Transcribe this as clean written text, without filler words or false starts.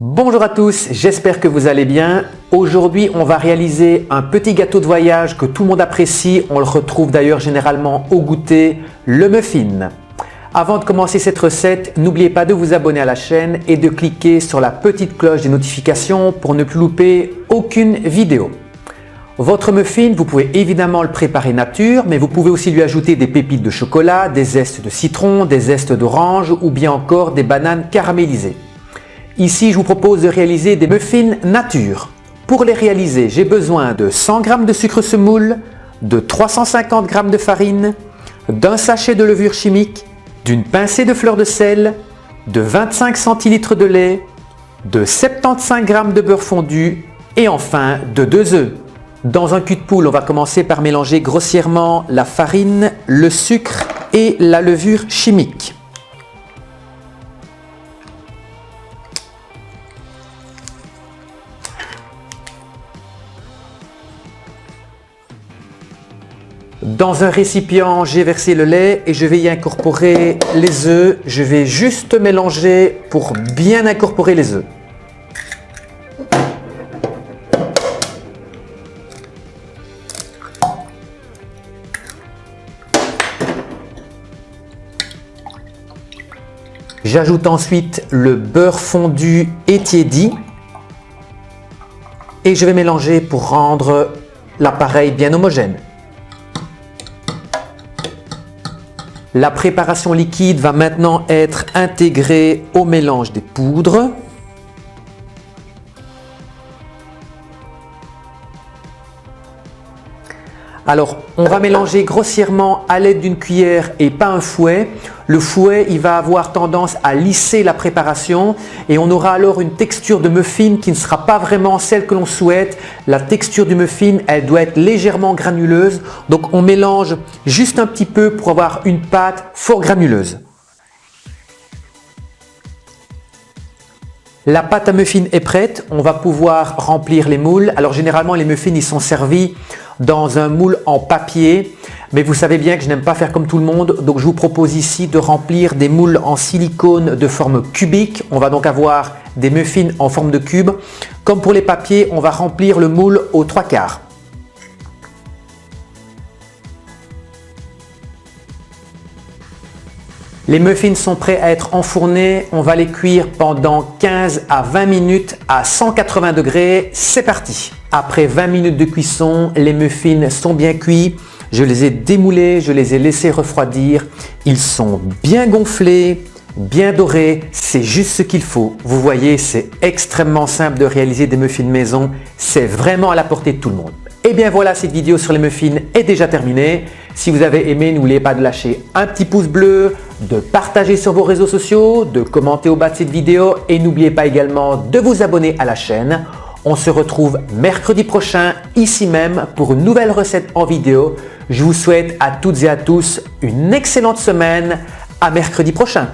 Bonjour à tous, j'espère que vous allez bien. Aujourd'hui, on va réaliser un petit gâteau de voyage que tout le monde apprécie. On le retrouve d'ailleurs généralement au goûter, le muffin. Avant de commencer cette recette, n'oubliez pas de vous abonner à la chaîne et de cliquer sur la petite cloche des notifications pour ne plus louper aucune vidéo. Votre muffin, vous pouvez évidemment le préparer nature, mais vous pouvez aussi lui ajouter des pépites de chocolat, des zestes de citron, des zestes d'orange ou bien encore des bananes caramélisées. Ici, je vous propose de réaliser des muffins nature. Pour les réaliser, j'ai besoin de 100 g de sucre semoule, de 350 g de farine, d'un sachet de levure chimique, d'une pincée de fleur de sel, de 25 centilitres de lait, de 75 g de beurre fondu et enfin de 2 œufs. Dans un cul de poule, on va commencer par mélanger grossièrement la farine, le sucre et la levure chimique. Dans un récipient, j'ai versé le lait et je vais y incorporer les œufs. Je vais juste mélanger pour bien incorporer les œufs. J'ajoute ensuite le beurre fondu étiédi et je vais mélanger pour rendre l'appareil bien homogène. La préparation liquide va maintenant être intégrée au mélange des poudres. Alors, on va mélanger grossièrement à l'aide d'une cuillère et pas un fouet. Le fouet, il va avoir tendance à lisser la préparation et on aura alors une texture de muffin qui ne sera pas vraiment celle que l'on souhaite. La texture du muffin, elle doit être légèrement granuleuse. Donc, on mélange juste un petit peu pour avoir une pâte fort granuleuse. La pâte à muffin est prête, on va pouvoir remplir les moules. Alors généralement les muffins ils sont servis dans un moule en papier, mais vous savez bien que je n'aime pas faire comme tout le monde, donc je vous propose ici de remplir des moules en silicone de forme cubique. On va donc avoir des muffins en forme de cube. Comme pour les papiers, on va remplir le moule aux 3/4. Les muffins sont prêts à être enfournés. On va les cuire pendant 15 à 20 minutes à 180 degrés. C'est parti! Après 20 minutes de cuisson, les muffins sont bien cuits. Je les ai démoulés, je les ai laissés refroidir. Ils sont bien gonflés, bien dorés. C'est juste ce qu'il faut. Vous voyez, c'est extrêmement simple de réaliser des muffins maison. C'est vraiment à la portée de tout le monde. Et bien voilà, cette vidéo sur les muffins est déjà terminée. Si vous avez aimé, n'oubliez pas de lâcher un petit pouce bleu, de partager sur vos réseaux sociaux, de commenter au bas de cette vidéo et n'oubliez pas également de vous abonner à la chaîne. On se retrouve mercredi prochain ici même pour une nouvelle recette en vidéo. Je vous souhaite à toutes et à tous une excellente semaine. À mercredi prochain.